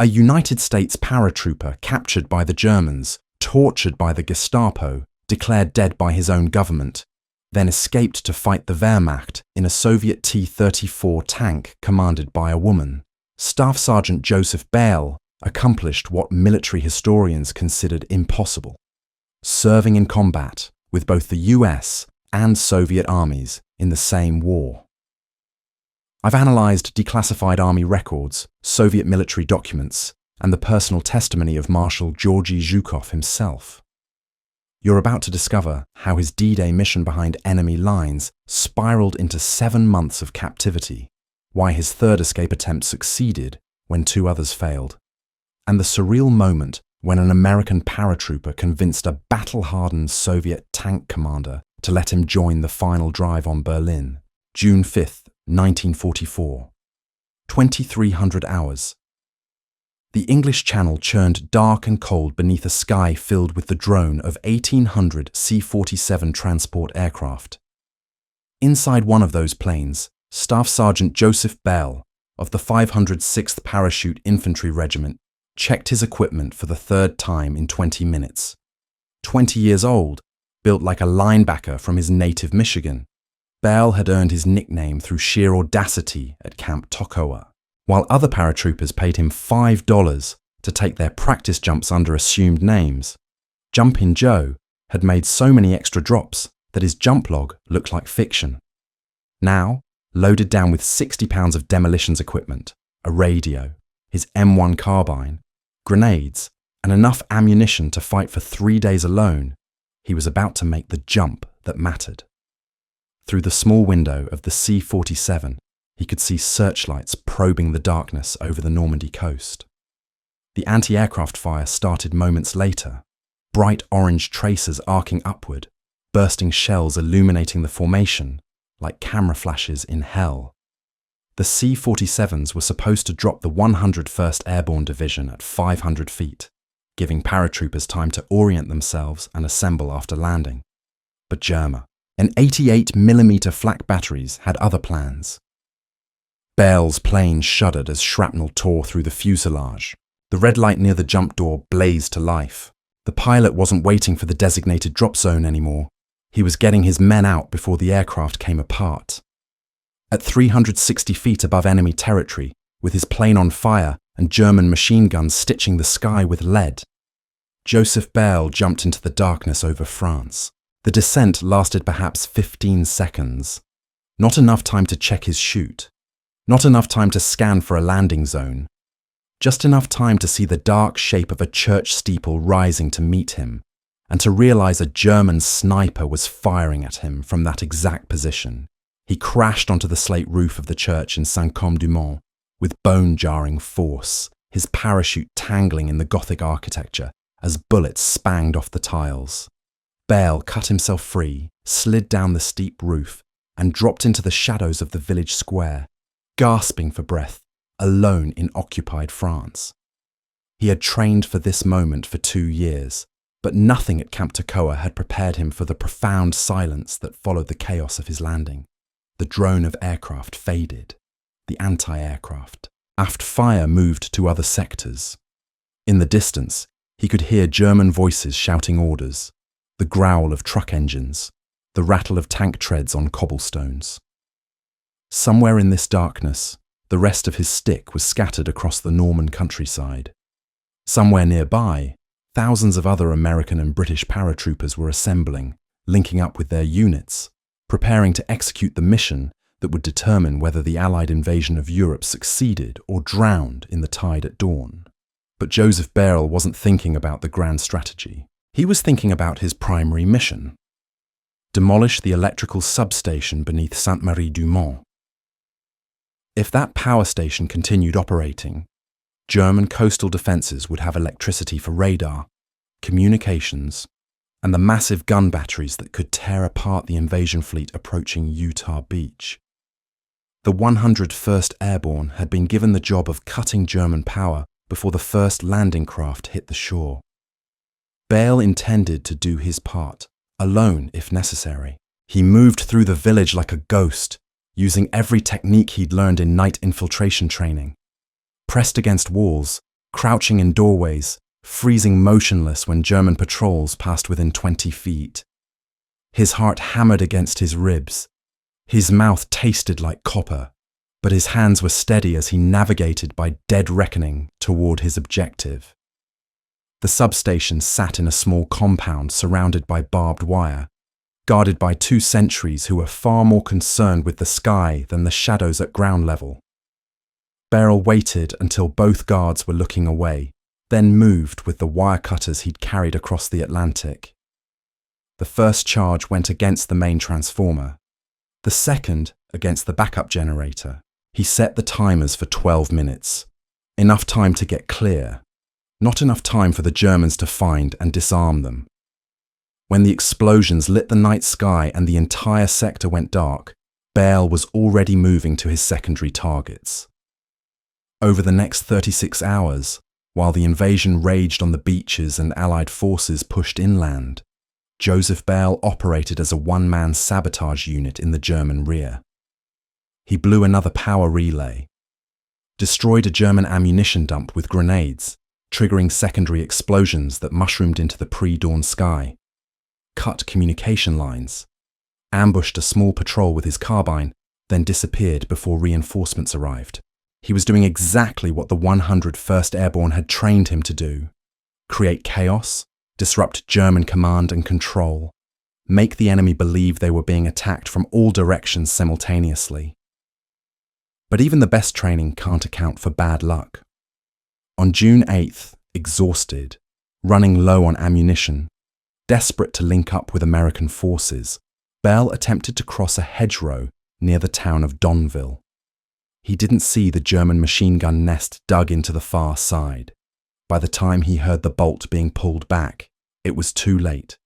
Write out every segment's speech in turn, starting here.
A United States paratrooper captured by the Germans, tortured by the Gestapo, declared dead by his own government, then escaped to fight the Wehrmacht in a Soviet T-34 tank commanded by a woman. Staff Sergeant Joseph Bale accomplished what military historians considered impossible, serving in combat with both the US and Soviet armies in the same war. I've analysed declassified army records, Soviet military documents, and the personal testimony of Marshal Georgy Zhukov himself. You're about to discover how his D-Day mission behind enemy lines spiraled into 7 months of captivity, why his third escape attempt succeeded when 2 others failed, and the surreal moment when an American paratrooper convinced a battle-hardened Soviet tank commander to let him join the final drive on Berlin, June 5th, 1944. 2,300 hours. The English Channel churned dark and cold beneath a sky filled with the drone of 1,800 C-47 transport aircraft. Inside one of those planes, Staff Sergeant Joseph Bell of the 506th Parachute Infantry Regiment checked his equipment for the 3rd time in 20 minutes. 20 years old, built like a linebacker from his native Michigan, Bell had earned his nickname through sheer audacity at Camp Toccoa, while other paratroopers paid him $5 to take their practice jumps under assumed names. Jumpin' Joe had made so many extra drops that his jump log looked like fiction. Now, loaded down with 60 pounds of demolitions equipment, a radio, his M1 carbine, grenades, and enough ammunition to fight for 3 days alone, he was about to make the jump that mattered. Through the small window of the C-47, he could see searchlights probing the darkness over the Normandy coast. The anti-aircraft fire started moments later, bright orange tracers arcing upward, bursting shells illuminating the formation like camera flashes in hell. The C-47s were supposed to drop the 101st Airborne Division at 500 feet, giving paratroopers time to orient themselves and assemble after landing. But Germa, and 88mm flak batteries had other plans. Bell's plane shuddered as shrapnel tore through the fuselage. The red light near the jump door blazed to life. The pilot wasn't waiting for the designated drop zone anymore. He was getting his men out before the aircraft came apart. At 360 feet above enemy territory, with his plane on fire and German machine guns stitching the sky with lead, Joseph Bell jumped into the darkness over France. The descent lasted perhaps 15 seconds. Not enough time to check his chute. Not enough time to scan for a landing zone. Just enough time to see the dark shape of a church steeple rising to meet him, and to realize a German sniper was firing at him from that exact position. He crashed onto the slate roof of the church in Saint-Côme-du-Mont with bone-jarring force, his parachute tangling in the Gothic architecture as bullets spanged off the tiles. Bell cut himself free, slid down the steep roof, and dropped into the shadows of the village square, gasping for breath, alone in occupied France. He had trained for this moment for 2 years, but nothing at Camp Toccoa had prepared him for the profound silence that followed the chaos of his landing. The drone of aircraft faded. The anti-aircraft. Aft fire moved to other sectors. In the distance, he could hear German voices shouting orders, the growl of truck engines, the rattle of tank treads on cobblestones. Somewhere in this darkness, the rest of his stick was scattered across the Norman countryside. Somewhere nearby, thousands of other American and British paratroopers were assembling, linking up with their units, preparing to execute the mission that would determine whether the Allied invasion of Europe succeeded or drowned in the tide at dawn. But Joseph Bell wasn't thinking about the grand strategy. He was thinking about his primary mission: demolish the electrical substation beneath Sainte-Marie-du-Mont. If that power station continued operating, German coastal defences would have electricity for radar, communications, and the massive gun batteries that could tear apart the invasion fleet approaching Utah Beach. The 101st Airborne had been given the job of cutting German power before the first landing craft hit the shore. Bell intended to do his part, alone if necessary. He moved through the village like a ghost, using every technique he'd learned in night infiltration training. Pressed against walls, crouching in doorways, freezing motionless when German patrols passed within 20 feet. His heart hammered against his ribs. His mouth tasted like copper, but his hands were steady as he navigated by dead reckoning toward his objective. The substation sat in a small compound surrounded by barbed wire, guarded by 2 sentries who were far more concerned with the sky than the shadows at ground level. Beryl waited until both guards were looking away, then moved with the wire cutters he'd carried across the Atlantic. The first charge went against the main transformer, the second against the backup generator. He set the timers for 12 minutes, enough time to get clear, not enough time for the Germans to find and disarm them. When the explosions lit the night sky and the entire sector went dark, Beryl was already moving to his secondary targets. Over the next 36 hours, while the invasion raged on the beaches and Allied forces pushed inland, Joseph Beryl operated as a one-man sabotage unit in the German rear. He blew another power relay, destroyed a German ammunition dump with grenades, triggering secondary explosions that mushroomed into the pre-dawn sky, cut communication lines, ambushed a small patrol with his carbine, then disappeared before reinforcements arrived. He was doing exactly what the 101st Airborne had trained him to do: create chaos, disrupt German command and control, make the enemy believe they were being attacked from all directions simultaneously. But even the best training can't account for bad luck. On June 8th, exhausted, running low on ammunition, desperate to link up with American forces, Beryl attempted to cross a hedgerow near the town of Donville. He didn't see the German machine gun nest dug into the far side. By the time he heard the bolt being pulled back, it was too late.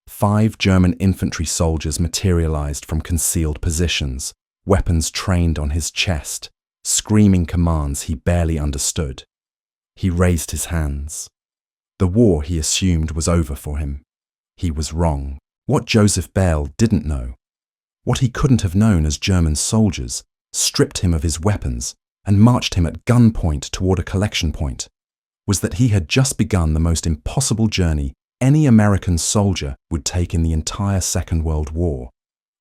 5 German infantry soldiers materialized from concealed positions, weapons trained on his chest, screaming commands he barely understood. He raised his hands. The war, he assumed, was over for him. He was wrong. What Joseph Beryl didn't know, what he couldn't have known as German soldiers, stripped him of his weapons and marched him at gunpoint toward a collection point, was that he had just begun the most impossible journey any American soldier would take in the entire Second World War.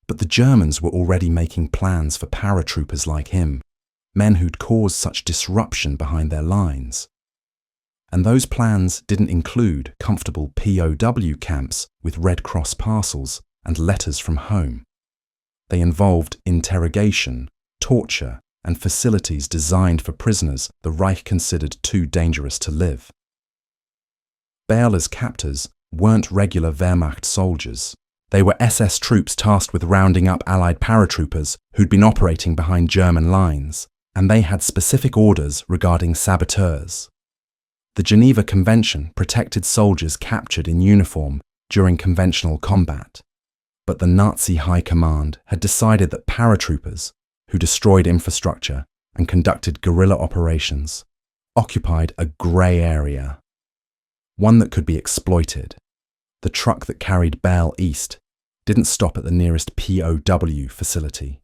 But the Germans were already making plans for paratroopers like him, men who'd caused such disruption behind their lines. And those plans didn't include comfortable POW camps with Red Cross parcels and letters from home. They involved interrogation, torture, and facilities designed for prisoners the Reich considered too dangerous to live. Beryl's captors weren't regular Wehrmacht soldiers. They were SS troops tasked with rounding up Allied paratroopers who'd been operating behind German lines, and they had specific orders regarding saboteurs. The Geneva Convention protected soldiers captured in uniform during conventional combat, but the Nazi High Command had decided that paratroopers, who destroyed infrastructure and conducted guerrilla operations, occupied a grey area, one that could be exploited. The truck that carried Beryl east didn't stop at the nearest POW facility.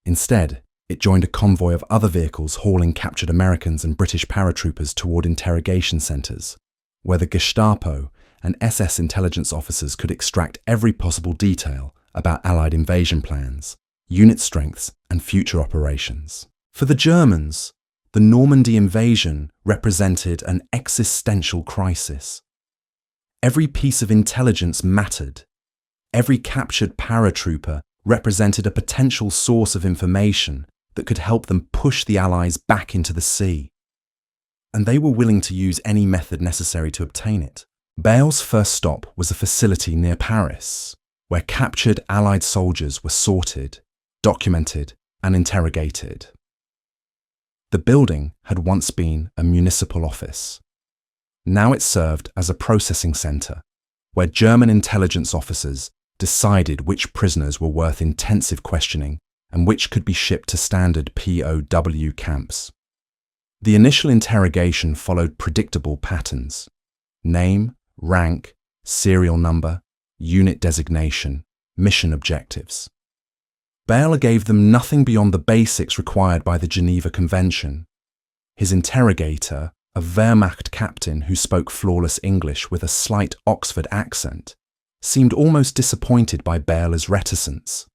Instead, it joined a convoy of other vehicles hauling captured Americans and British paratroopers toward interrogation centres, where the Gestapo and SS intelligence officers could extract every possible detail about Allied invasion plans, unit strengths, and future operations. For the Germans, the Normandy invasion represented an existential crisis. Every piece of intelligence mattered. Every captured paratrooper represented a potential source of information that could help them push the Allies back into the sea. And they were willing to use any method necessary to obtain it. Beryl's first stop was a facility near Paris, where captured Allied soldiers were sorted, documented, and interrogated. The building had once been a municipal office. Now it served as a processing centre, where German intelligence officers decided which prisoners were worth intensive questioning and which could be shipped to standard POW camps. The initial interrogation followed predictable patterns: name, rank, serial number, unit designation, mission objectives. Beryl gave them nothing beyond the basics required by the Geneva Convention. His interrogator a Wehrmacht captain who spoke flawless English with a slight Oxford accent, seemed almost disappointed by Beyler's reticence.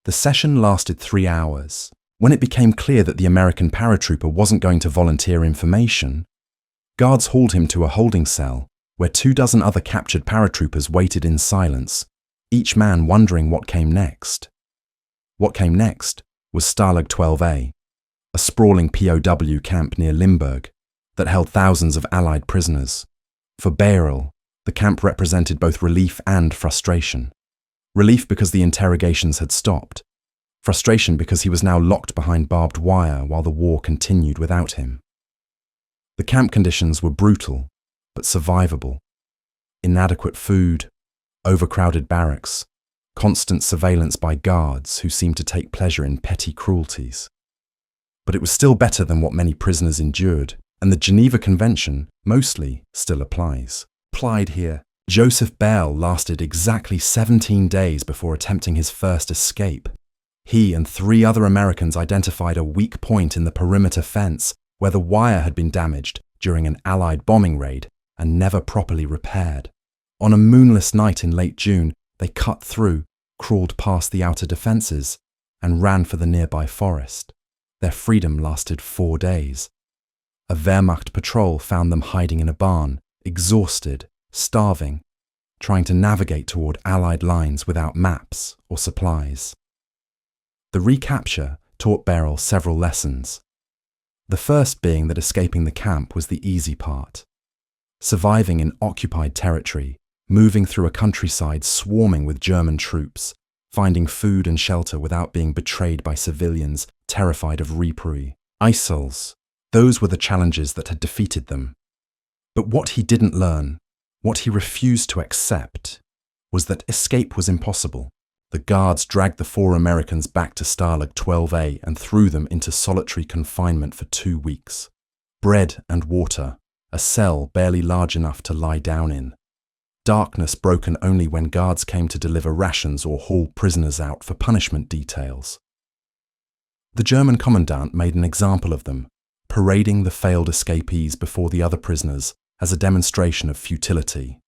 The session lasted 3 hours. When it became clear that the American paratrooper wasn't going to volunteer information, guards hauled him to a holding cell where 24 other captured paratroopers waited in silence, each man wondering what came next. What came next was Stalag 12A, a sprawling POW camp near Limburg that held thousands of Allied prisoners. For Beryl, the camp represented both relief and frustration. Relief because the interrogations had stopped. Frustration because he was now locked behind barbed wire while the war continued without him. The camp conditions were brutal, but survivable. Inadequate food, overcrowded barracks, constant surveillance by guards who seemed to take pleasure in petty cruelties. But it was still better than what many prisoners endured, and the Geneva Convention mostly still applies. Applied here. Joseph Bell lasted exactly 17 days before attempting his first escape. He and 3 other Americans identified a weak point in the perimeter fence where the wire had been damaged during an Allied bombing raid and never properly repaired. On a moonless night in late June, they cut through, crawled past the outer defences, and ran for the nearby forest. Their freedom lasted 4 days. A Wehrmacht patrol found them hiding in a barn, exhausted, starving, trying to navigate toward Allied lines without maps or supplies. The recapture taught Beryl several lessons. The first being that escaping the camp was the easy part. Surviving in occupied territory, moving through a countryside swarming with German troops, finding food and shelter without being betrayed by civilians terrified of repris, ISILs, those were the challenges that had defeated them. But what he didn't learn, what he refused to accept, was that escape was impossible. The guards dragged the 4 Americans back to Stalag 12A and threw them into solitary confinement for 2 weeks. Bread and water, a cell barely large enough to lie down in. Darkness broken only when guards came to deliver rations or haul prisoners out for punishment details. The German commandant made an example of them, parading the failed escapees before the other prisoners as a demonstration of futility.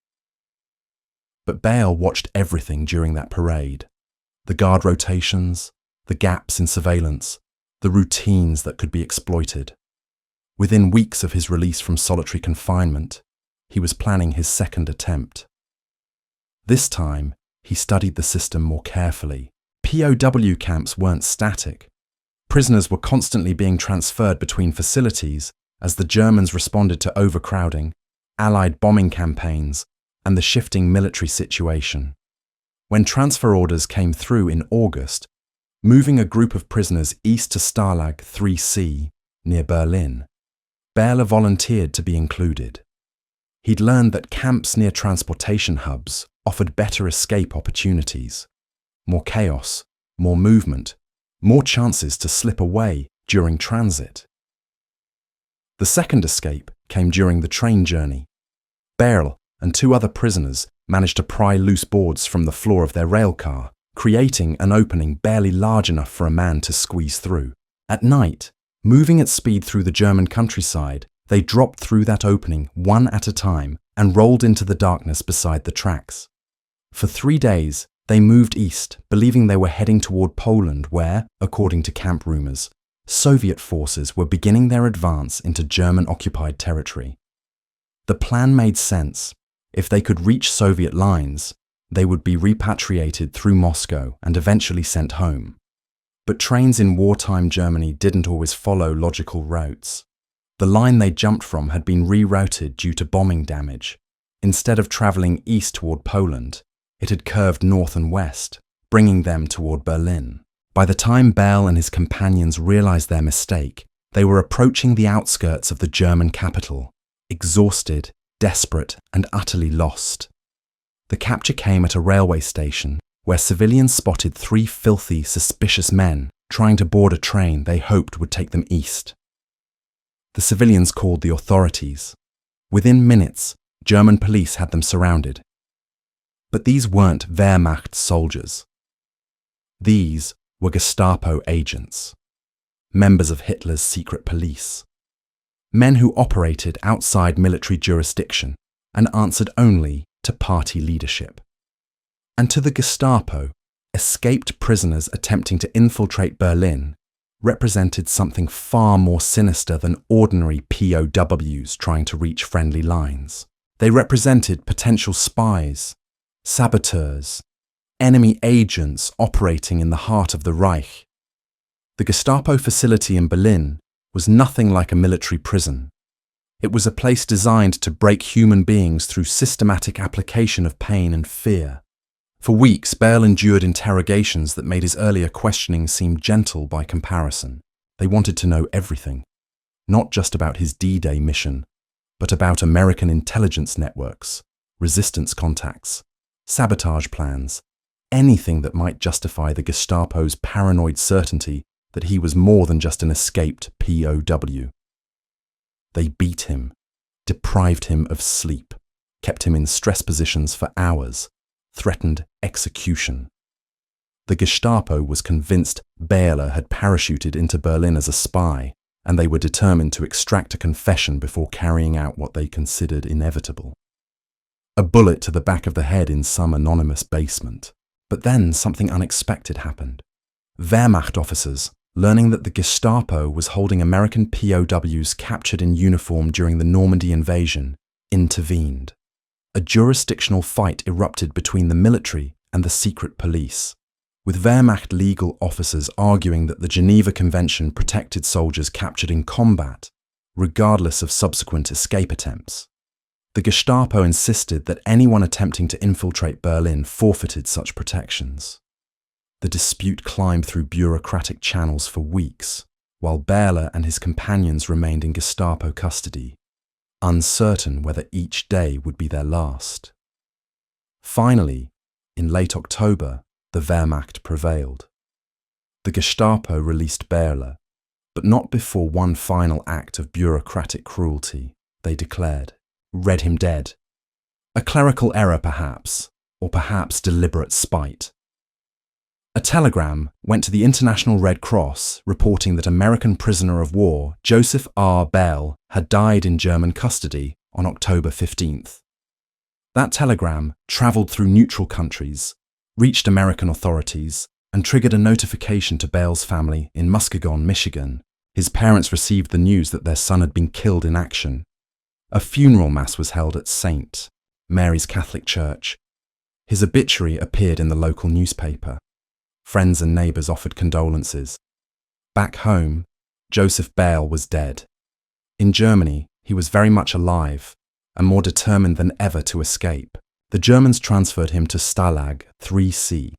But Bale watched everything during that parade. The guard rotations, the gaps in surveillance, the routines that could be exploited. Within weeks of his release from solitary confinement, he was planning his second attempt. This time, he studied the system more carefully. POW camps weren't static. Prisoners were constantly being transferred between facilities as the Germans responded to overcrowding, Allied bombing campaigns, and the shifting military situation. When transfer orders came through in August, moving a group of prisoners east to Stalag 3C, near Berlin, Bela volunteered to be included. He'd learned that camps near transportation hubs offered better escape opportunities, more chaos, more movement, more chances to slip away during transit. The second escape came during the train journey. Berl and 2 other prisoners managed to pry loose boards from the floor of their railcar, creating an opening barely large enough for a man to squeeze through. At night, moving at speed through the German countryside, they dropped through that opening one at a time and rolled into the darkness beside the tracks. For 3 days, they moved east, believing they were heading toward Poland where, according to camp rumors, Soviet forces were beginning their advance into German-occupied territory. The plan made sense. If they could reach Soviet lines, they would be repatriated through Moscow and eventually sent home. But trains in wartime Germany didn't always follow logical routes. The line they jumped from had been rerouted due to bombing damage. Instead of travelling east toward Poland, it had curved north and west, bringing them toward Berlin. By the time Bell and his companions realised their mistake, they were approaching the outskirts of the German capital, exhausted, desperate, and utterly lost. The capture came at a railway station where civilians spotted 3 filthy, suspicious men trying to board a train they hoped would take them east. The civilians called the authorities. Within minutes, German police had them surrounded. But these weren't Wehrmacht soldiers. These were Gestapo agents, members of Hitler's secret police. men who operated outside military jurisdiction and answered only to party leadership. And to the Gestapo, escaped prisoners attempting to infiltrate Berlin represented something far more sinister than ordinary POWs trying to reach friendly lines. They represented potential spies, saboteurs, enemy agents operating in the heart of the Reich. The Gestapo facility in Berlin was nothing like a military prison. It was a place designed to break human beings through systematic application of pain and fear. For weeks, Bale endured interrogations that made his earlier questioning seem gentle by comparison. They wanted to know everything, not just about his D-Day mission, but about American intelligence networks, resistance contacts, sabotage plans, anything that might justify the Gestapo's paranoid certainty that he was more than just an escaped POW. They beat him, deprived him of sleep, kept him in stress positions for hours, threatened execution. The Gestapo was convinced Bale had parachuted into Berlin as a spy, and they were determined to extract a confession before carrying out what they considered inevitable. A bullet to the back of the head in some anonymous basement. But then something unexpected happened. Wehrmacht officers, learning that the Gestapo was holding American POWs captured in uniform during the Normandy invasion, intervened. A jurisdictional fight erupted between the military and the secret police, with Wehrmacht legal officers arguing that the Geneva Convention protected soldiers captured in combat, regardless of subsequent escape attempts. The Gestapo insisted that anyone attempting to infiltrate Berlin forfeited such protections. The dispute climbed through bureaucratic channels for weeks, while Bale and his companions remained in Gestapo custody, uncertain whether each day would be their last. Finally, in late October, the Wehrmacht prevailed. The Gestapo released Bale, but not before one final act of bureaucratic cruelty. They declared, read him dead. A clerical error perhaps, or perhaps deliberate spite. A telegram went to the International Red Cross reporting that American prisoner of war Joseph R. Bale had died in German custody on October 15th. That telegram travelled through neutral countries, reached American authorities, and triggered a notification to Bale's family in Muskegon, Michigan. His parents received the news that their son had been killed in action. A funeral mass was held at St. Mary's Catholic Church. His obituary appeared in the local newspaper. Friends and neighbours offered condolences. Back home, Joseph Bale was dead. In Germany, he was very much alive and more determined than ever to escape. The Germans transferred him to Stalag 3C,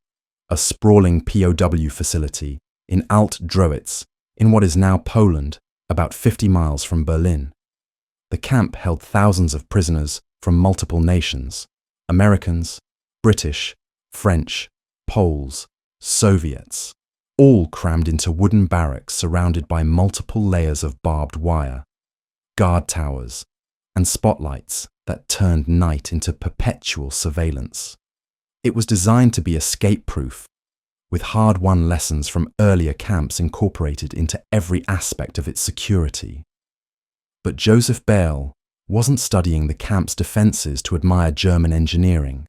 a sprawling POW facility in Alt-Drowitz, in what is now Poland, about 50 miles from Berlin. The camp held thousands of prisoners from multiple nations: Americans, British, French, Poles, Soviets, all crammed into wooden barracks surrounded by multiple layers of barbed wire, guard towers, and spotlights that turned night into perpetual surveillance. It was designed to be escape-proof, with hard-won lessons from earlier camps incorporated into every aspect of its security. But Joseph Bale wasn't studying the camp's defences to admire German engineering.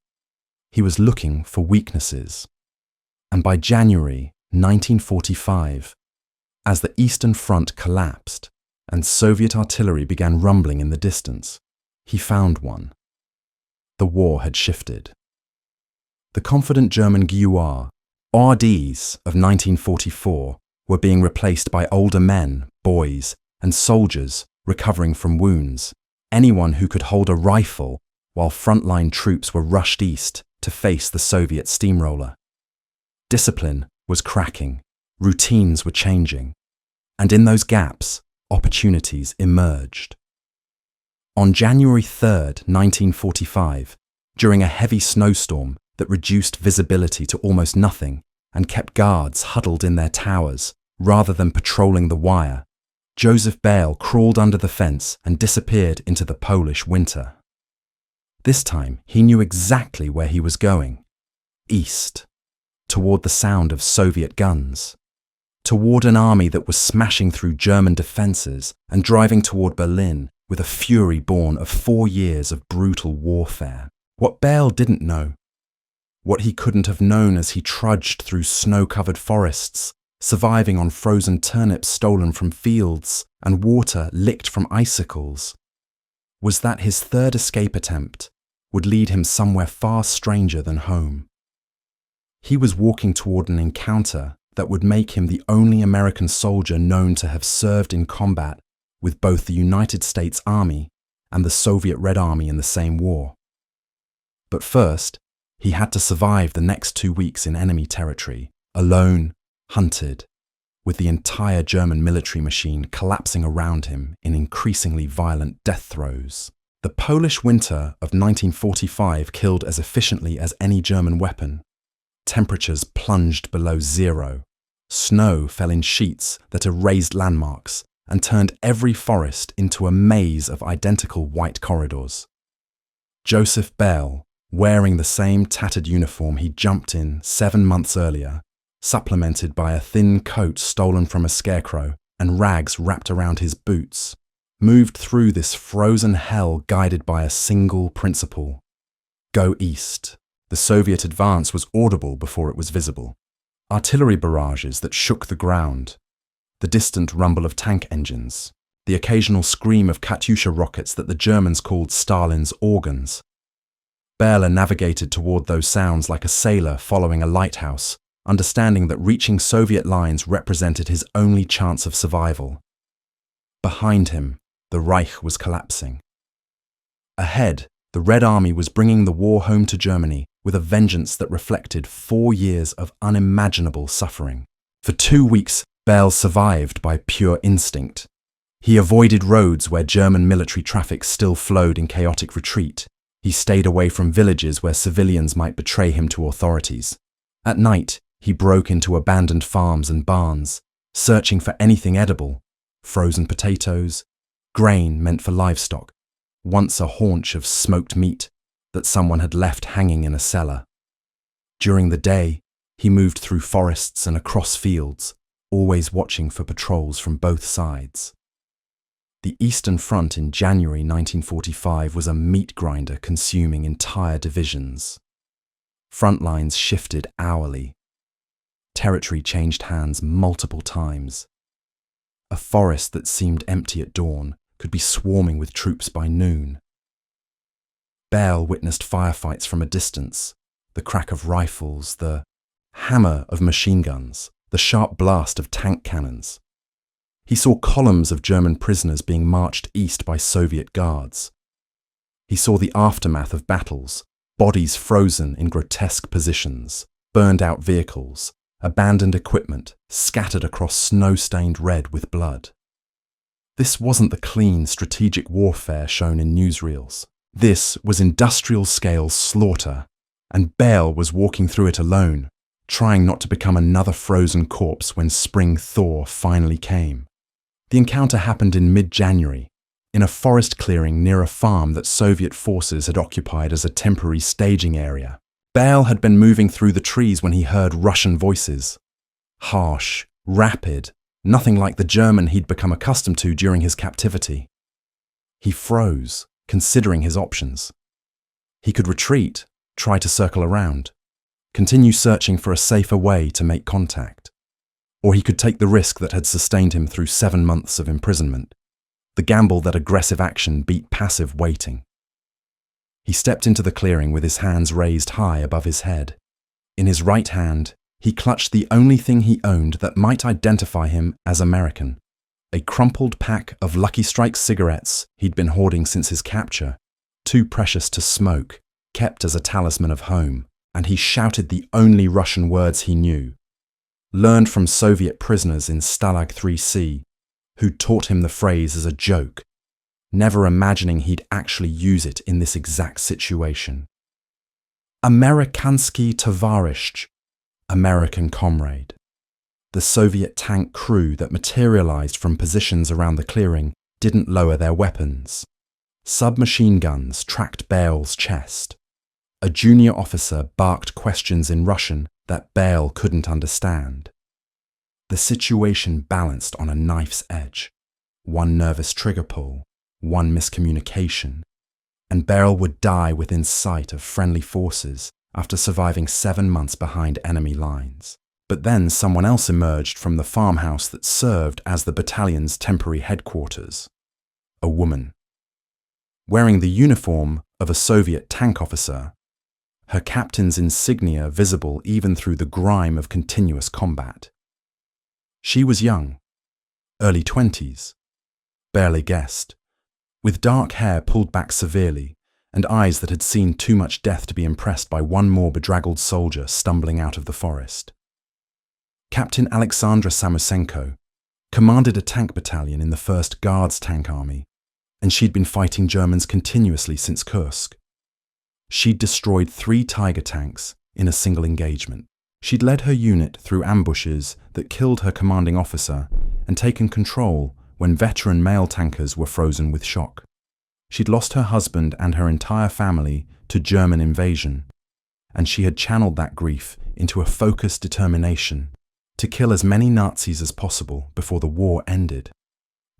He was looking for weaknesses. And by January 1945, as the Eastern Front collapsed and Soviet artillery began rumbling in the distance, he found one. The war had shifted. The confident German GUR, RDs of 1944, were being replaced by older men, boys, and soldiers recovering from wounds, anyone who could hold a rifle while frontline troops were rushed east to face the Soviet steamroller. Discipline was cracking, routines were changing, and in those gaps, opportunities emerged. On January 3rd, 1945, during a heavy snowstorm that reduced visibility to almost nothing and kept guards huddled in their towers rather than patrolling the wire, Joseph Bale crawled under the fence and disappeared into the Polish winter. This time, he knew exactly where he was going: east, toward the sound of Soviet guns. toward an army that was smashing through German defences and driving toward Berlin with a fury born of 4 years of brutal warfare. What Bale didn't know, what he couldn't have known as he trudged through snow-covered forests, surviving on frozen turnips stolen from fields and water licked from icicles, was that his third escape attempt would lead him somewhere far stranger than home. He was walking toward an encounter that would make him the only American soldier known to have served in combat with both the United States Army and the Soviet Red Army in the same war. But first, he had to survive the next 2 weeks in enemy territory, alone, hunted, with the entire German military machine collapsing around him in increasingly violent death throes. The Polish winter of 1945 killed as efficiently as any German weapon. Temperatures plunged below zero. Snow fell in sheets that erased landmarks and turned every forest into a maze of identical white corridors. Joseph Bale, wearing the same tattered uniform he jumped in 7 months earlier, supplemented by a thin coat stolen from a scarecrow and rags wrapped around his boots, moved through this frozen hell guided by a single principle: go east. The Soviet advance was audible before it was visible. Artillery barrages that shook the ground, the distant rumble of tank engines, the occasional scream of Katyusha rockets that the Germans called Stalin's organs. Bela navigated toward those sounds like a sailor following a lighthouse, understanding that reaching Soviet lines represented his only chance of survival. Behind him, the Reich was collapsing. Ahead, the Red Army was bringing the war home to Germany with a vengeance that reflected 4 years of unimaginable suffering. For 2 weeks, Bale survived by pure instinct. He avoided roads where German military traffic still flowed in chaotic retreat. He stayed away from villages where civilians might betray him to authorities. At night, he broke into abandoned farms and barns, searching for anything edible: frozen potatoes, grain meant for livestock, once a haunch of smoked meat that someone had left hanging in a cellar. During the day, he moved through forests and across fields, always watching for patrols from both sides. The Eastern Front in January 1945 was a meat grinder consuming entire divisions. Front lines shifted hourly. Territory changed hands multiple times. A forest that seemed empty at dawn could be swarming with troops by noon. Bale witnessed firefights from a distance, the crack of rifles, the hammer of machine guns, the sharp blast of tank cannons. He saw columns of German prisoners being marched east by Soviet guards. He saw the aftermath of battles, bodies frozen in grotesque positions, burned-out vehicles, abandoned equipment scattered across snow-stained red with blood. This wasn't the clean, strategic warfare shown in newsreels. This was industrial-scale slaughter, and Bale was walking through it alone, trying not to become another frozen corpse when spring thaw finally came. The encounter happened in mid-January, in a forest clearing near a farm that Soviet forces had occupied as a temporary staging area. Bale had been moving through the trees when he heard Russian voices. Harsh, rapid, nothing like the German he'd become accustomed to during his captivity. He froze, considering his options. He could retreat, try to circle around, continue searching for a safer way to make contact. Or he could take the risk that had sustained him through 7 months of imprisonment, the gamble that aggressive action beat passive waiting. He stepped into the clearing with his hands raised high above his head. In his right hand, he clutched the only thing he owned that might identify him as American: a crumpled pack of Lucky Strike cigarettes he'd been hoarding since his capture, too precious to smoke, kept as a talisman of home, and he shouted the only Russian words he knew, learned from Soviet prisoners in Stalag 3C, who'd taught him the phrase as a joke, never imagining he'd actually use it in this exact situation. Amerikansky tovarishch, American comrade. The Soviet tank crew that materialized from positions around the clearing didn't lower their weapons. Submachine guns tracked Bale's chest. A junior officer barked questions in Russian that Bale couldn't understand. The situation balanced on a knife's edge. One nervous trigger pull, one miscommunication, and Beryl would die within sight of friendly forces after surviving 7 months behind enemy lines. But then someone else emerged from the farmhouse that served as the battalion's temporary headquarters. A woman. Wearing the uniform of a Soviet tank officer, her captain's insignia visible even through the grime of continuous combat. She was young, early 20s, barely guessed, with dark hair pulled back severely and eyes that had seen too much death to be impressed by one more bedraggled soldier stumbling out of the forest. Captain Alexandra Samosenko commanded a tank battalion in the 1st Guards Tank Army, and she'd been fighting Germans continuously since Kursk. She'd destroyed 3 Tiger tanks in a single engagement. She'd led her unit through ambushes that killed her commanding officer and taken control when veteran male tankers were frozen with shock. She'd lost her husband and her entire family to German invasion, and she had channeled that grief into a focused determination to kill as many Nazis as possible before the war ended.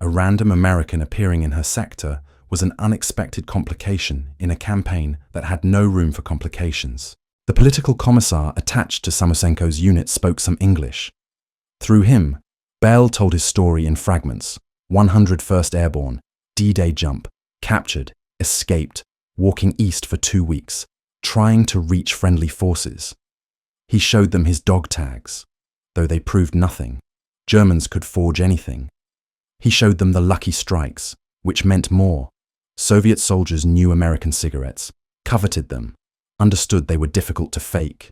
A random American appearing in her sector was an unexpected complication in a campaign that had no room for complications. The political commissar attached to Samosenko's unit spoke some English. Through him, Bell told his story in fragments: 101st Airborne, D-Day jump, captured, escaped, walking east for 2 weeks, trying to reach friendly forces. He showed them his dog tags. Though they proved nothing, Germans could forge anything. He showed them the lucky strikes, which meant more. Soviet soldiers knew American cigarettes, coveted them, understood they were difficult to fake.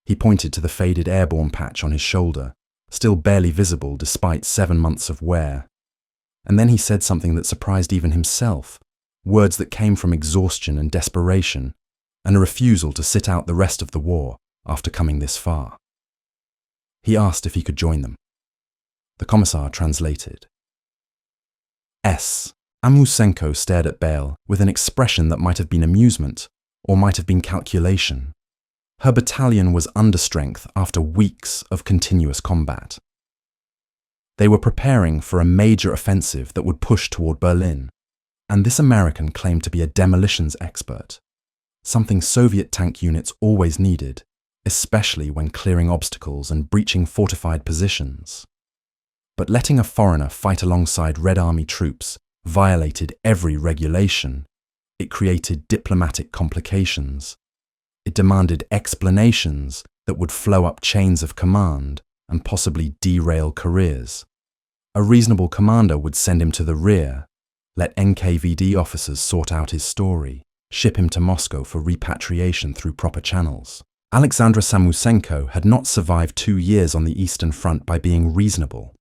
He pointed to the faded airborne patch on his shoulder, still barely visible despite 7 months of wear. And then he said something that surprised even himself, words that came from exhaustion and desperation, and a refusal to sit out the rest of the war after coming this far. He asked if he could join them. The commissar translated. Amusenko stared at Bale with an expression that might have been amusement, or might have been calculation. Her battalion was understrength after weeks of continuous combat. They were preparing for a major offensive that would push toward Berlin, and this American claimed to be a demolitions expert, something Soviet tank units always needed, especially when clearing obstacles and breaching fortified positions. But letting a foreigner fight alongside Red Army troops violated every regulation. It created diplomatic complications. It demanded explanations that would flow up chains of command and possibly derail careers. A reasonable commander would send him to the rear, let NKVD officers sort out his story, ship him to Moscow for repatriation through proper channels. Alexandra Samosenko had not survived 2 years on the Eastern Front by being reasonable.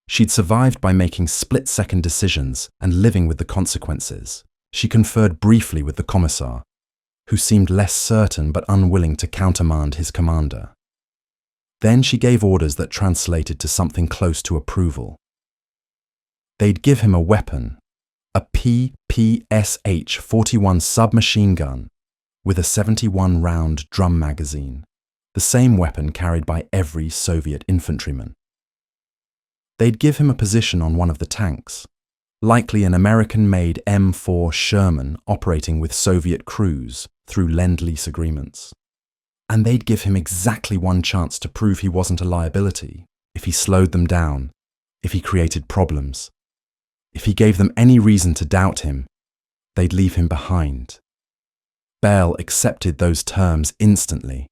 She'd survived by making split-second decisions and living with the consequences. She conferred briefly with the commissar, who seemed less certain but unwilling to countermand his commander. Then she gave orders that translated to something close to approval. They'd give him a weapon, a PPSH-41 submachine gun with a 71-round drum magazine, the same weapon carried by every Soviet infantryman. They'd give him a position on one of the tanks, likely an American-made M4 Sherman operating with Soviet crews through Lend-Lease agreements. And they'd give him exactly one chance to prove he wasn't a liability, if he slowed them down, if he created problems. If he gave them any reason to doubt him, they'd leave him behind. Bell accepted those terms instantly.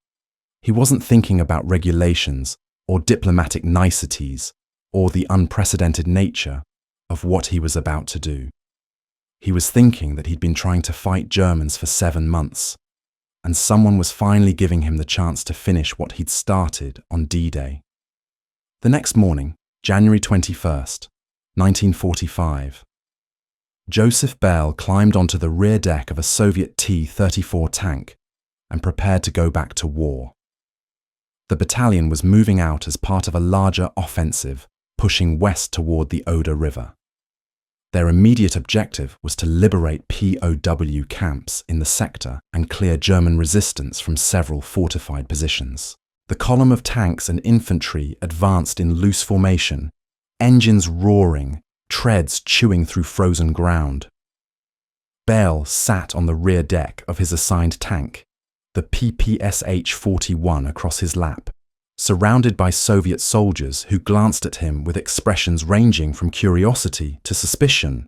He wasn't thinking about regulations or diplomatic niceties or the unprecedented nature of what he was about to do. He was thinking that he'd been trying to fight Germans for 7 months, and someone was finally giving him the chance to finish what he'd started on D-Day. The next morning, January 21st, 1945, Joseph Bell climbed onto the rear deck of a Soviet T-34 tank and prepared to go back to war. The battalion was moving out as part of a larger offensive, pushing west toward the Oder River. Their immediate objective was to liberate POW camps in the sector and clear German resistance from several fortified positions. The column of tanks and infantry advanced in loose formation, engines roaring, treads chewing through frozen ground. Bale sat on the rear deck of his assigned tank, the PPSH-41 across his lap, surrounded by Soviet soldiers who glanced at him with expressions ranging from curiosity to suspicion.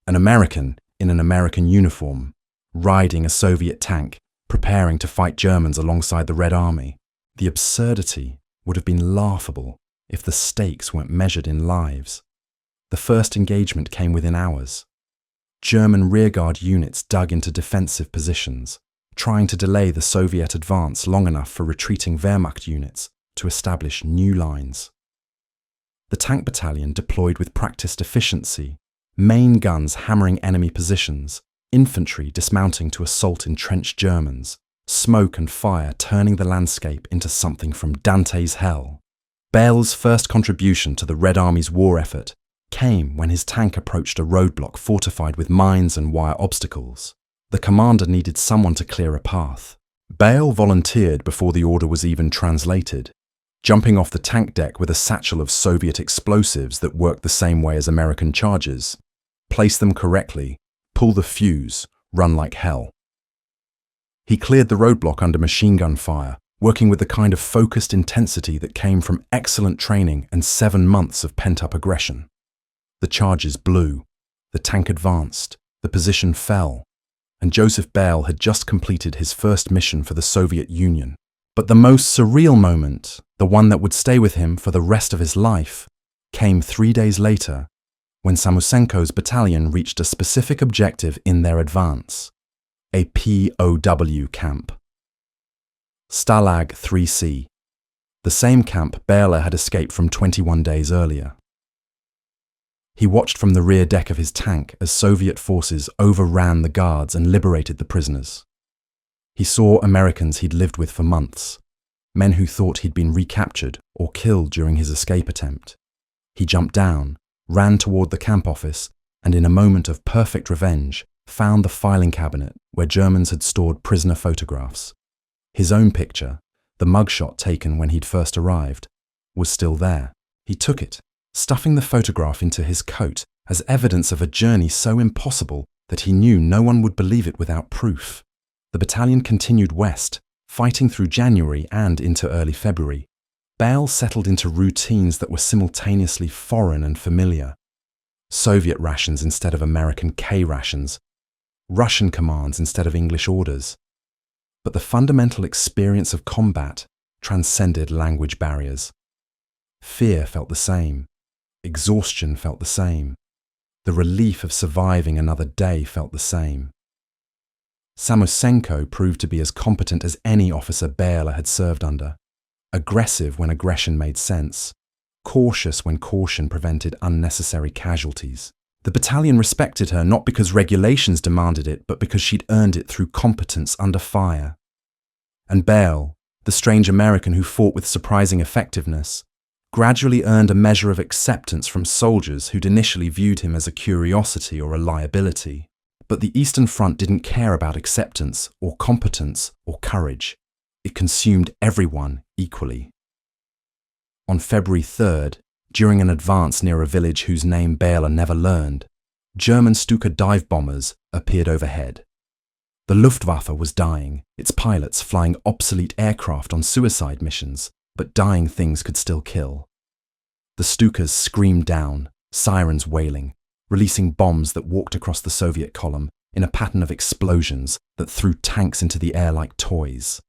An American in an American uniform, riding a Soviet tank, preparing to fight Germans alongside the Red Army. The absurdity would have been laughable if the stakes weren't measured in lives. The first engagement came within hours. German rearguard units dug into defensive positions, trying to delay the Soviet advance long enough for retreating Wehrmacht units to establish new lines. The tank battalion deployed with practiced efficiency, main guns hammering enemy positions, infantry dismounting to assault entrenched Germans, smoke and fire turning the landscape into something from Dante's hell. Bale's first contribution to the Red Army's war effort came when his tank approached a roadblock fortified with mines and wire obstacles. The commander needed someone to clear a path. Bale volunteered before the order was even translated, jumping off the tank deck with a satchel of Soviet explosives that worked the same way as American charges. Place them correctly, pull the fuse, run like hell. He cleared the roadblock under machine gun fire, working with the kind of focused intensity that came from excellent training and 7 months of pent-up aggression. The charges blew, the tank advanced, the position fell, and Joseph Bale had just completed his first mission for the Soviet Union. But the most surreal moment, the one that would stay with him for the rest of his life, came 3 days later, when Samosenko's battalion reached a specific objective in their advance, a POW camp. Stalag 3C, the same camp Bale had escaped from 21 days earlier. He watched from the rear deck of his tank as Soviet forces overran the guards and liberated the prisoners. He saw Americans he'd lived with for months, men who thought he'd been recaptured or killed during his escape attempt. He jumped down, ran toward the camp office, and in a moment of perfect revenge, found the filing cabinet where Germans had stored prisoner photographs. His own picture, the mugshot taken when he'd first arrived, was still there. He took it, stuffing the photograph into his coat as evidence of a journey so impossible that he knew no one would believe it without proof. The battalion continued west, fighting through January and into early February. Bale settled into routines that were simultaneously foreign and familiar. Soviet rations instead of American K rations, Russian commands instead of English orders. But the fundamental experience of combat transcended language barriers. Fear felt the same. Exhaustion felt the same. The relief of surviving another day felt the same. Samosenko proved to be as competent as any officer Bale had served under. Aggressive when aggression made sense. Cautious when caution prevented unnecessary casualties. The battalion respected her not because regulations demanded it, but because she'd earned it through competence under fire. And Bale, the strange American who fought with surprising effectiveness, gradually earned a measure of acceptance from soldiers who'd initially viewed him as a curiosity or a liability. But the Eastern Front didn't care about acceptance or competence or courage. It consumed everyone equally. On February 3rd, during an advance near a village whose name Bale never learned, German Stuka dive bombers appeared overhead. The Luftwaffe was dying, its pilots flying obsolete aircraft on suicide missions, but dying things could still kill. The Stukas screamed down, sirens wailing, releasing bombs that walked across the Soviet column in a pattern of explosions that threw tanks into the air like toys.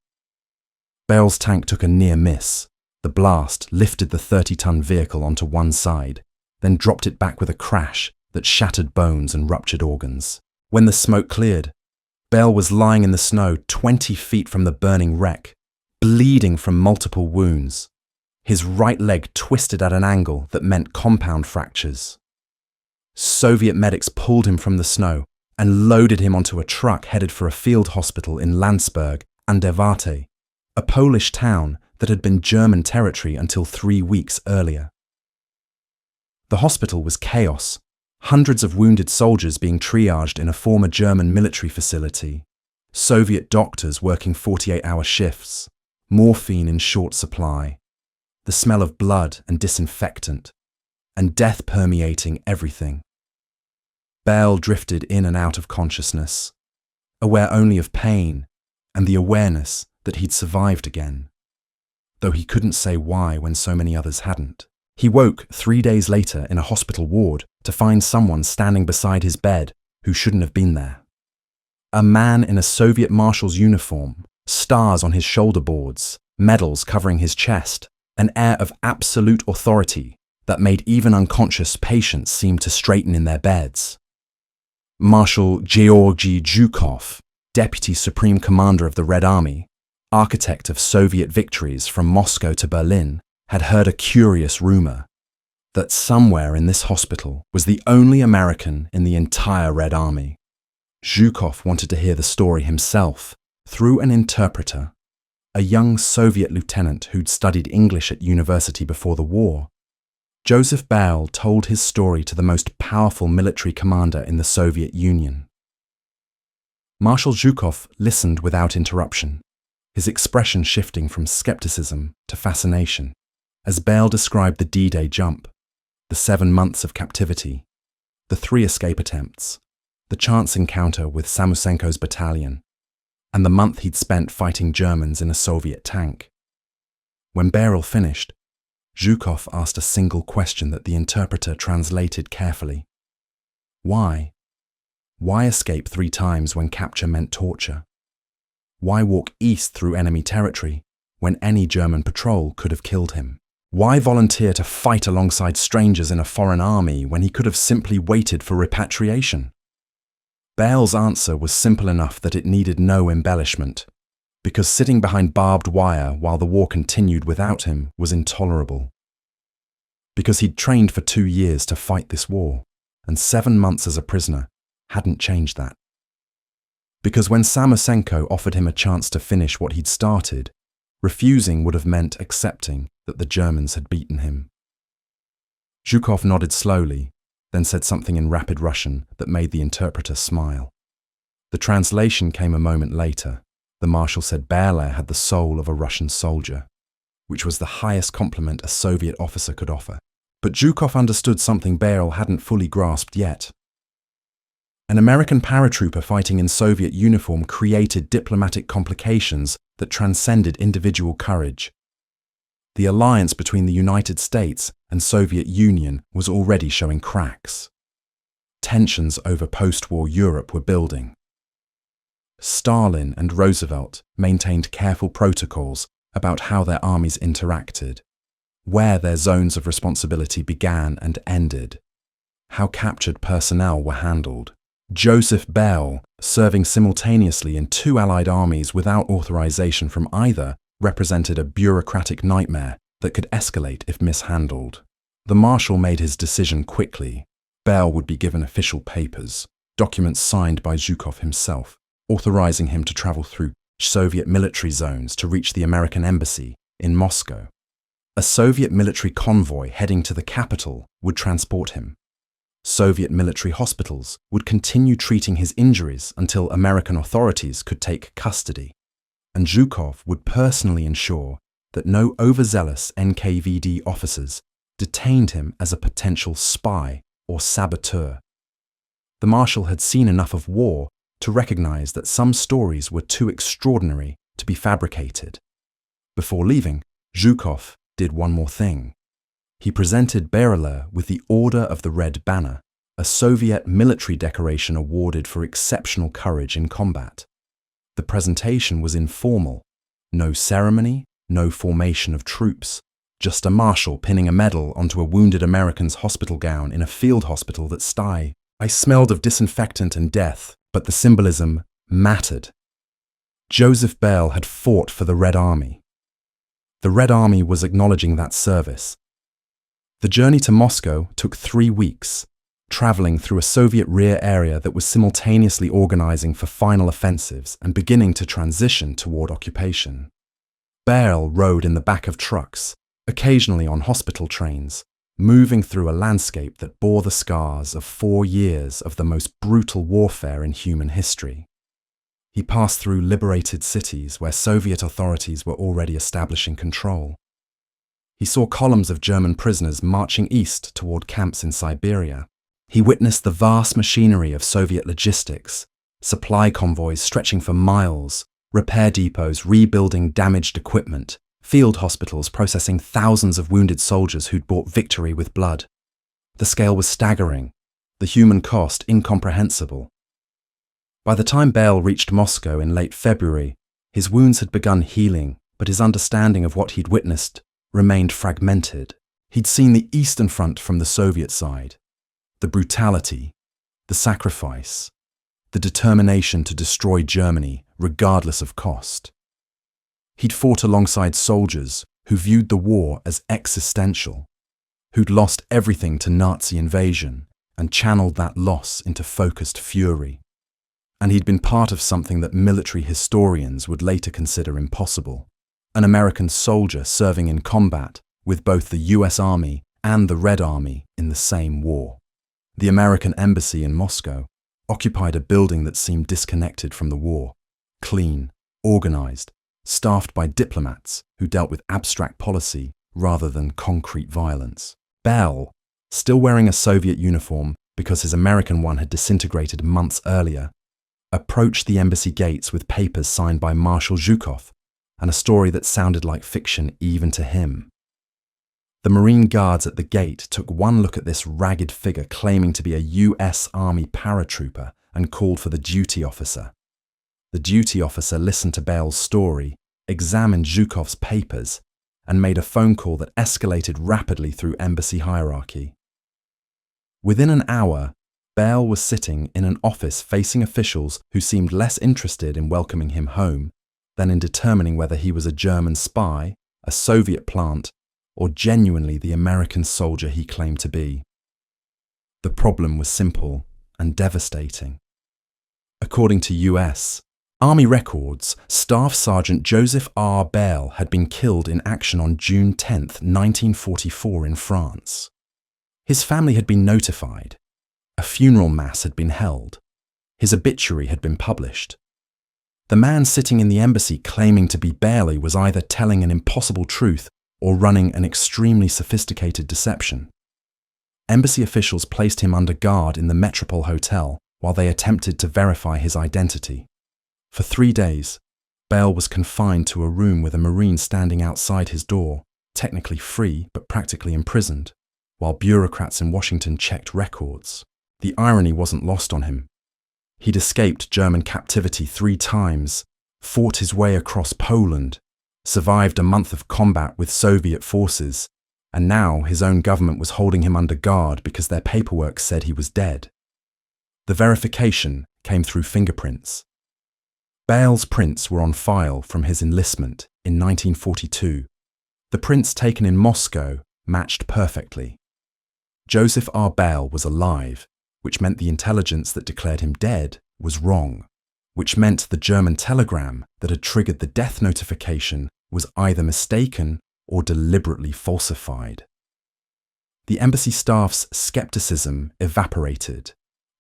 Bale's tank took a near miss. The blast lifted the 30-ton vehicle onto one side, then dropped it back with a crash that shattered bones and ruptured organs. When the smoke cleared, Bale was lying in the snow 20 feet from the burning wreck, bleeding from multiple wounds. His right leg twisted at an angle that meant compound fractures. Soviet medics pulled him from the snow and loaded him onto a truck headed for a field hospital in Landsberg an der Warthe, a Polish town that had been German territory until 3 weeks earlier. The hospital was chaos, hundreds of wounded soldiers being triaged in a former German military facility, Soviet doctors working 48-hour shifts, morphine in short supply, the smell of blood and disinfectant, and death permeating everything. Bell drifted in and out of consciousness, aware only of pain and the awareness that he'd survived again, though he couldn't say why when so many others hadn't. He woke 3 days later in a hospital ward to find someone standing beside his bed who shouldn't have been there. A man in a Soviet marshal's uniform, stars on his shoulder boards, medals covering his chest, an air of absolute authority that made even unconscious patients seem to straighten in their beds. Marshal Georgy Zhukov, Deputy Supreme Commander of the Red Army, architect of Soviet victories from Moscow to Berlin, had heard a curious rumor that somewhere in this hospital was the only American in the entire Red Army. Zhukov wanted to hear the story himself through an interpreter, a young Soviet lieutenant who'd studied English at university before the war. Joseph Bell told his story to the most powerful military commander in the Soviet Union. Marshal Zhukov listened without interruption, his expression shifting from skepticism to fascination, as Bell described the D-Day jump, the 7 months of captivity, the 3 escape attempts, the chance encounter with Samusenko's battalion, and the month he'd spent fighting Germans in a Soviet tank. When Beryl finished, Zhukov asked a single question that the interpreter translated carefully. Why? Why escape 3 times when capture meant torture? Why walk east through enemy territory when any German patrol could have killed him? Why volunteer to fight alongside strangers in a foreign army when he could have simply waited for repatriation? Bell's answer was simple enough that it needed no embellishment, because sitting behind barbed wire while the war continued without him was intolerable. Because he'd trained for 2 years to fight this war, and 7 months as a prisoner hadn't changed that. Because when Samusenko offered him a chance to finish what he'd started, refusing would have meant accepting that the Germans had beaten him. Zhukov nodded slowly, then said something in rapid Russian that made the interpreter smile. The translation came a moment later. The marshal said Berle had the soul of a Russian soldier, which was the highest compliment a Soviet officer could offer. But Zhukov understood something Beryl hadn't fully grasped yet. An American paratrooper fighting in Soviet uniform created diplomatic complications that transcended individual courage. The alliance between the United States and Soviet Union was already showing cracks. Tensions over post-war Europe were building. Stalin and Roosevelt maintained careful protocols about how their armies interacted, where their zones of responsibility began and ended, how captured personnel were handled. Joseph Bell, serving simultaneously in 2 Allied armies without authorization from either, represented a bureaucratic nightmare that could escalate if mishandled. The marshal made his decision quickly. Bell would be given official papers, documents signed by Zhukov himself, authorizing him to travel through Soviet military zones to reach the American embassy in Moscow. A Soviet military convoy heading to the capital would transport him. Soviet military hospitals would continue treating his injuries until American authorities could take custody, and Zhukov would personally ensure that no overzealous NKVD officers detained him as a potential spy or saboteur. The marshal had seen enough of war to recognize that some stories were too extraordinary to be fabricated. Before leaving, Zhukov did one more thing. He presented Beryl with the Order of the Red Banner, a Soviet military decoration awarded for exceptional courage in combat. The presentation was informal. No ceremony, no formation of troops, just a marshal pinning a medal onto a wounded American's hospital gown in a field hospital that I smelled of disinfectant and death, but the symbolism mattered. Joseph Bell had fought for the Red Army. The Red Army was acknowledging that service. The journey to Moscow took 3 weeks, traveling through a Soviet rear area that was simultaneously organizing for final offensives and beginning to transition toward occupation. Beryl rode in the back of trucks, occasionally on hospital trains, moving through a landscape that bore the scars of 4 years of the most brutal warfare in human history. He passed through liberated cities where Soviet authorities were already establishing control. He saw columns of German prisoners marching east toward camps in Siberia. He witnessed the vast machinery of Soviet logistics, supply convoys stretching for miles, repair depots rebuilding damaged equipment, field hospitals processing thousands of wounded soldiers who'd bought victory with blood. The scale was staggering, the human cost incomprehensible. By the time Bale reached Moscow in late February, his wounds had begun healing, but his understanding of what he'd witnessed remained fragmented. He'd seen the Eastern Front from the Soviet side, the brutality, the sacrifice, the determination to destroy Germany regardless of cost. He'd fought alongside soldiers who viewed the war as existential, who'd lost everything to Nazi invasion and channeled that loss into focused fury. And he'd been part of something that military historians would later consider impossible: an American soldier serving in combat with both the US Army and the Red Army in the same war. The American embassy in Moscow occupied a building that seemed disconnected from the war, clean, organized, staffed by diplomats who dealt with abstract policy rather than concrete violence. Bale, still wearing a Soviet uniform because his American one had disintegrated months earlier, approached the embassy gates with papers signed by Marshal Zhukov and a story that sounded like fiction even to him. The Marine guards at the gate took one look at this ragged figure claiming to be a US Army paratrooper and called for the duty officer. The duty officer listened to Bale's story, examined Zhukov's papers, and made a phone call that escalated rapidly through embassy hierarchy. Within an hour, Bale was sitting in an office facing officials who seemed less interested in welcoming him home than in determining whether he was a German spy, a Soviet plant, or genuinely the American soldier he claimed to be. The problem was simple and devastating. According to US Army records, Staff Sergeant Joseph R. Bale had been killed in action on June 10, 1944 in France. His family had been notified. A funeral mass had been held. His obituary had been published. The man sitting in the embassy claiming to be Bale was either telling an impossible truth or running an extremely sophisticated deception. Embassy officials placed him under guard in the Metropole Hotel while they attempted to verify his identity. For 3 days, Bale was confined to a room with a Marine standing outside his door, technically free but practically imprisoned, while bureaucrats in Washington checked records. The irony wasn't lost on him. He'd escaped German captivity 3 times, fought his way across Poland, survived a month of combat with Soviet forces, and now his own government was holding him under guard because their paperwork said he was dead. The verification came through fingerprints. Bale's prints were on file from his enlistment in 1942. The prints taken in Moscow matched perfectly. Joseph R. Bale was alive, which meant the intelligence that declared him dead was wrong, which meant the German telegram that had triggered the death notification was either mistaken or deliberately falsified. The embassy staff's skepticism evaporated,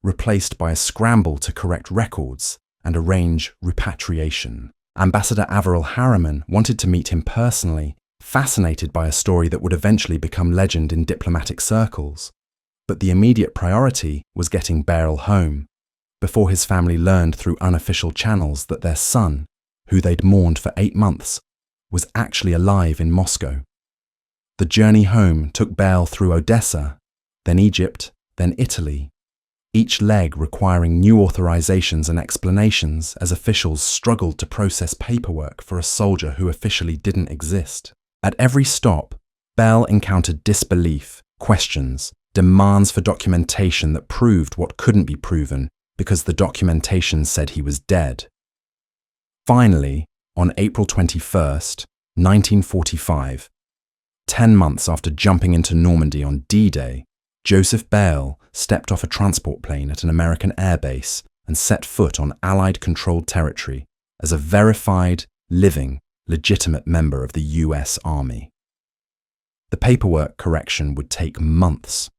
replaced by a scramble to correct records and arrange repatriation. Ambassador Averell Harriman wanted to meet him personally, fascinated by a story that would eventually become legend in diplomatic circles. But the immediate priority was getting Bale home, before his family learned through unofficial channels that their son, who they'd mourned for 8 months, was actually alive in Moscow. The journey home took Bale through Odessa, then Egypt, then Italy, each leg requiring new authorizations and explanations as officials struggled to process paperwork for a soldier who officially didn't exist. At every stop, Bale encountered disbelief, questions, demands for documentation that proved what couldn't be proven because the documentation said he was dead. Finally, on April 21st, 1945, 10 months after jumping into Normandy on D-Day, Joseph Bale stepped off a transport plane at an American airbase and set foot on Allied-controlled territory as a verified, living, legitimate member of the US Army. The paperwork correction would take months.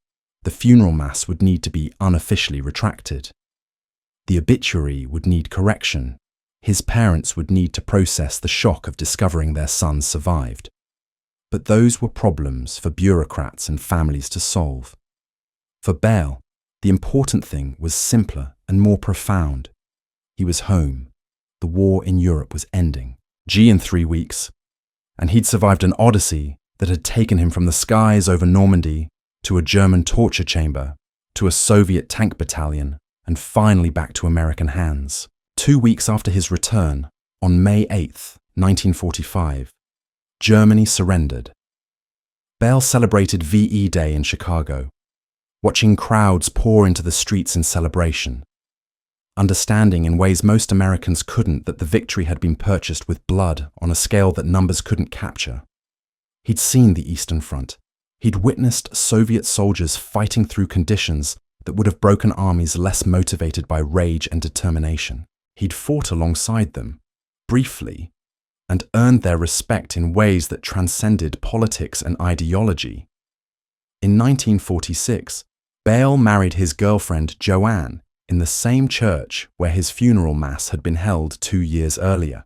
The funeral mass would need to be unofficially retracted. The obituary would need correction, his parents would need to process the shock of discovering their son survived. But those were problems for bureaucrats and families to solve. For Bale, the important thing was simpler and more profound. He was home. The war in Europe was ending. In 3 weeks. And he'd survived an odyssey that had taken him from the skies over Normandy to a German torture chamber, to a Soviet tank battalion, and finally back to American hands. 2 weeks after his return, on May 8, 1945, Germany surrendered. Bale celebrated VE Day in Chicago, watching crowds pour into the streets in celebration, understanding in ways most Americans couldn't that the victory had been purchased with blood on a scale that numbers couldn't capture. He'd seen the Eastern Front. He'd witnessed Soviet soldiers fighting through conditions that would have broken armies less motivated by rage and determination. He'd fought alongside them, briefly, and earned their respect in ways that transcended politics and ideology. In 1946, Bale married his girlfriend Joanne in the same church where his funeral mass had been held 2 years earlier.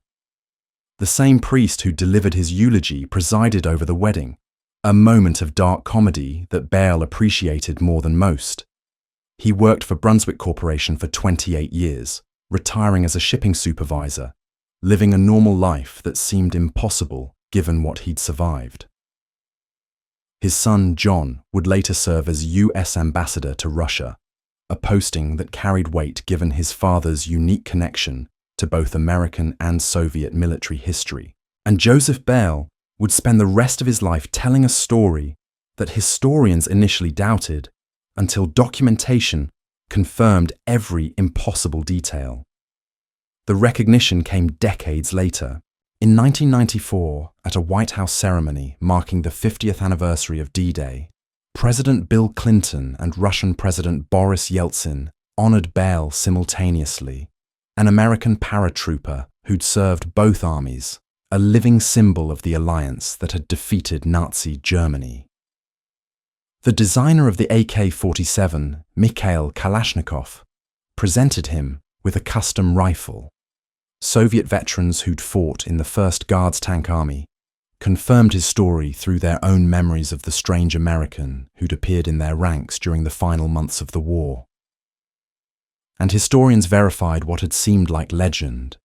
The same priest who delivered his eulogy presided over the wedding, a moment of dark comedy that Bale appreciated more than most. He worked for Brunswick Corporation for 28 years, retiring as a shipping supervisor, living a normal life that seemed impossible given what he'd survived. His son John would later serve as US ambassador to Russia, a posting that carried weight given his father's unique connection to both American and Soviet military history. And Joseph Bale would spend the rest of his life telling a story that historians initially doubted until documentation confirmed every impossible detail. The recognition came decades later. In 1994, at a White House ceremony marking the 50th anniversary of D-Day, President Bill Clinton and Russian President Boris Yeltsin honored Bale simultaneously, an American paratrooper who'd served both armies, a living symbol of the alliance that had defeated Nazi Germany. The designer of the AK-47, Mikhail Kalashnikov, presented him with a custom rifle. Soviet veterans who'd fought in the 1st Guards Tank Army confirmed his story through their own memories of the strange American who'd appeared in their ranks during the final months of the war. And historians verified what had seemed like legend,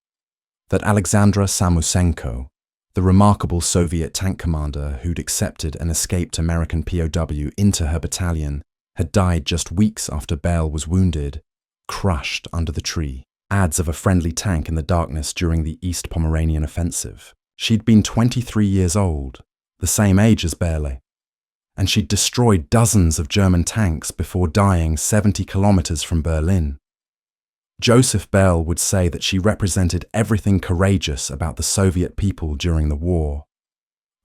that Alexandra Samusenko, the remarkable Soviet tank commander who'd accepted an escaped American POW into her battalion, had died just weeks after Bale was wounded, crushed under the tree. Ads of a friendly tank in the darkness during the East Pomeranian offensive. She'd been 23 years old, the same age as Bale, and she'd destroyed dozens of German tanks before dying 70 kilometers from Berlin. Joseph Bale would say that she represented everything courageous about the Soviet people during the war.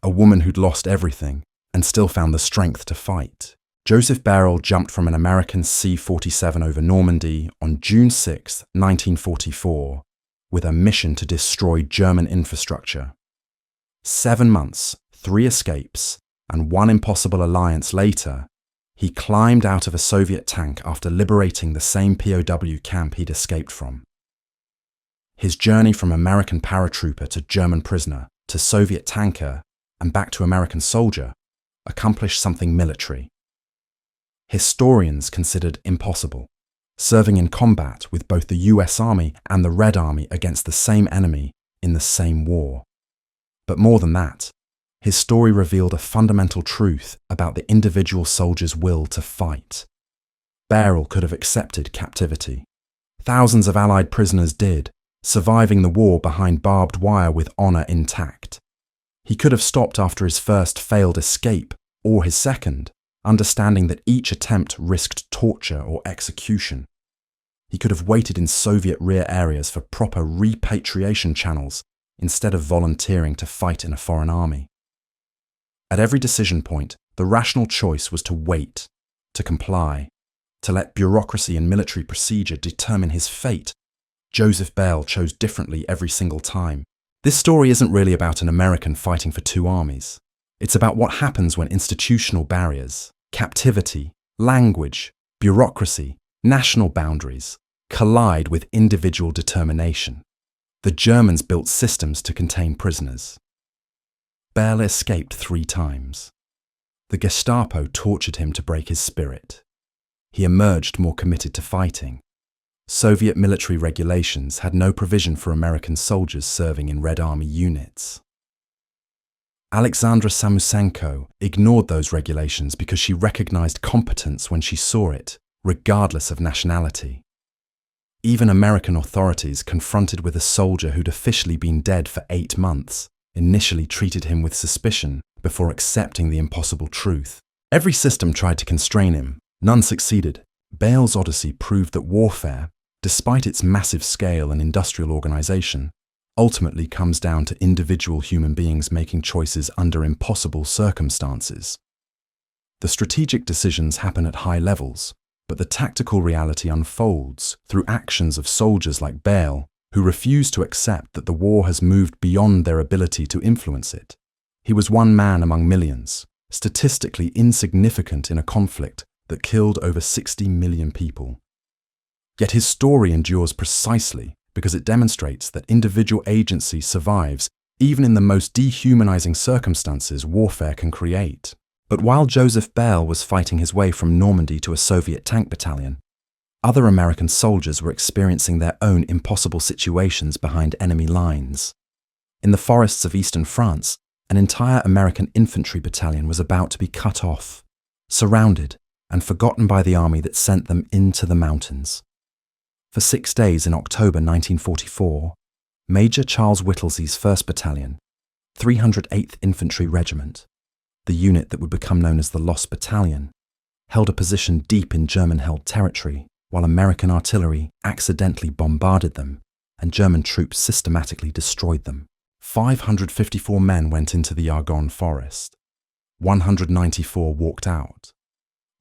A woman who'd lost everything and still found the strength to fight. Joseph Bale jumped from an American C-47 over Normandy on June 6, 1944, with a mission to destroy German infrastructure. 7 months, 3 escapes, and 1 impossible alliance later, he climbed out of a Soviet tank after liberating the same POW camp he'd escaped from. His journey from American paratrooper to German prisoner to Soviet tanker and back to American soldier accomplished something military. Historians considered impossible, serving in combat with both the US Army and the Red Army against the same enemy in the same war. But more than that, his story revealed a fundamental truth about the individual soldier's will to fight. Bale could have accepted captivity. Thousands of Allied prisoners did, surviving the war behind barbed wire with honor intact. He could have stopped after his first failed escape, or his second, understanding that each attempt risked torture or execution. He could have waited in Soviet rear areas for proper repatriation channels instead of volunteering to fight in a foreign army. At every decision point, the rational choice was to wait, to comply, to let bureaucracy and military procedure determine his fate. Joseph Bale chose differently every single time. This story isn't really about an American fighting for 2 armies. It's about what happens when institutional barriers, captivity, language, bureaucracy, national boundaries collide with individual determination. The Germans built systems to contain prisoners. Bell escaped 3 times. The Gestapo tortured him to break his spirit. He emerged more committed to fighting. Soviet military regulations had no provision for American soldiers serving in Red Army units. Alexandra Samusenko ignored those regulations because she recognized competence when she saw it, regardless of nationality. Even American authorities, confronted with a soldier who'd officially been dead for 8 months, initially treated him with suspicion before accepting the impossible truth. Every system tried to constrain him. None succeeded. Bell's Odyssey proved that warfare, despite its massive scale and industrial organization, ultimately comes down to individual human beings making choices under impossible circumstances. The strategic decisions happen at high levels, but the tactical reality unfolds through actions of soldiers like Bell, who refuse to accept that the war has moved beyond their ability to influence it. He was one man among millions, statistically insignificant in a conflict that killed over 60 million people. Yet his story endures precisely because it demonstrates that individual agency survives even in the most dehumanizing circumstances warfare can create. But while Joseph Bell was fighting his way from Normandy to a Soviet tank battalion, other American soldiers were experiencing their own impossible situations behind enemy lines. In the forests of eastern France, an entire American infantry battalion was about to be cut off, surrounded, and forgotten by the army that sent them into the mountains. For 6 days in October 1944, Major Charles Whittlesey's 1st Battalion, 308th Infantry Regiment, the unit that would become known as the Lost Battalion, held a position deep in German-held territory while American artillery accidentally bombarded them and German troops systematically destroyed them. 554 men went into the Argonne forest. 194 walked out.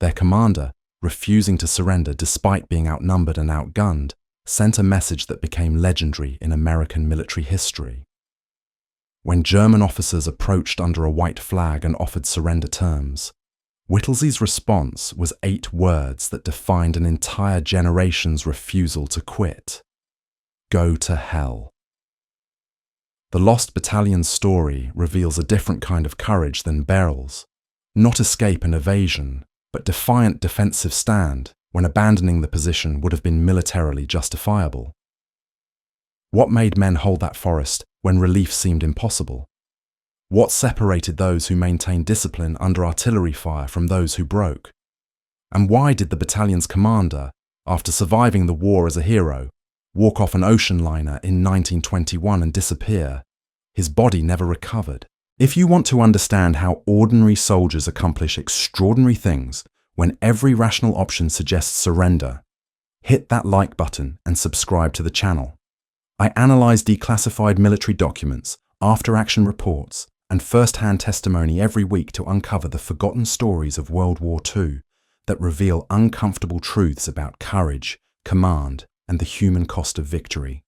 Their commander, refusing to surrender despite being outnumbered and outgunned, sent a message that became legendary in American military history. When German officers approached under a white flag and offered surrender terms, Whittlesey's response was 8 words that defined an entire generation's refusal to quit. Go to hell. The Lost Battalion's story reveals a different kind of courage than Bell's. Not escape and evasion, but defiant defensive stand when abandoning the position would have been militarily justifiable. What made men hold that forest when relief seemed impossible? What separated those who maintained discipline under artillery fire from those who broke? And why did the battalion's commander, after surviving the war as a hero, walk off an ocean liner in 1921 and disappear? His body never recovered. If you want to understand how ordinary soldiers accomplish extraordinary things when every rational option suggests surrender, hit that like button and subscribe to the channel. I analyze declassified military documents, after-action reports, and first-hand testimony every week to uncover the forgotten stories of World War II that reveal uncomfortable truths about courage, command, and the human cost of victory.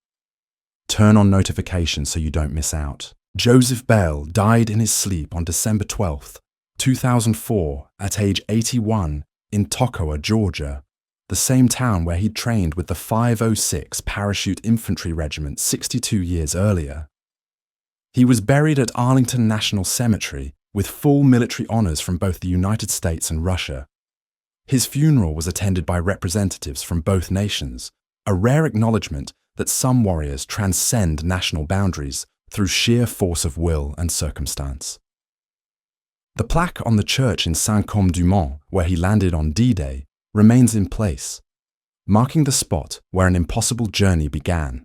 Turn on notifications so you don't miss out. Joseph Bell died in his sleep on December 12, 2004, at age 81 in Toccoa, Georgia, the same town where he'd trained with the 506 Parachute Infantry Regiment 62 years earlier. He was buried at Arlington National Cemetery with full military honors from both the United States and Russia. His funeral was attended by representatives from both nations, a rare acknowledgement that some warriors transcend national boundaries through sheer force of will and circumstance. The plaque on the church in Saint-Côme-du-Mont, where he landed on D-Day, remains in place, marking the spot where an impossible journey began.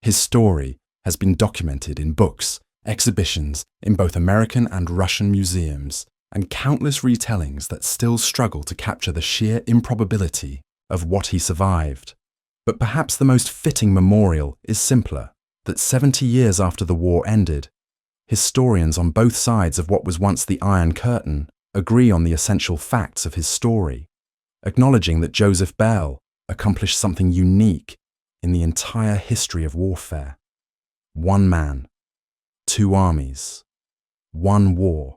His story has been documented in books, exhibitions in both American and Russian museums, and countless retellings that still struggle to capture the sheer improbability of what he survived. But perhaps the most fitting memorial is simpler, that 70 years after the war ended, historians on both sides of what was once the Iron Curtain agree on the essential facts of his story, acknowledging that Joseph Bell accomplished something unique in the entire history of warfare. 1 man, 2 armies, 1 war,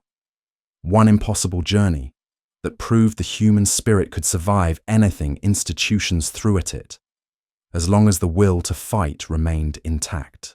1 impossible journey that proved the human spirit could survive anything institutions threw at it. as long as the will to fight remained intact.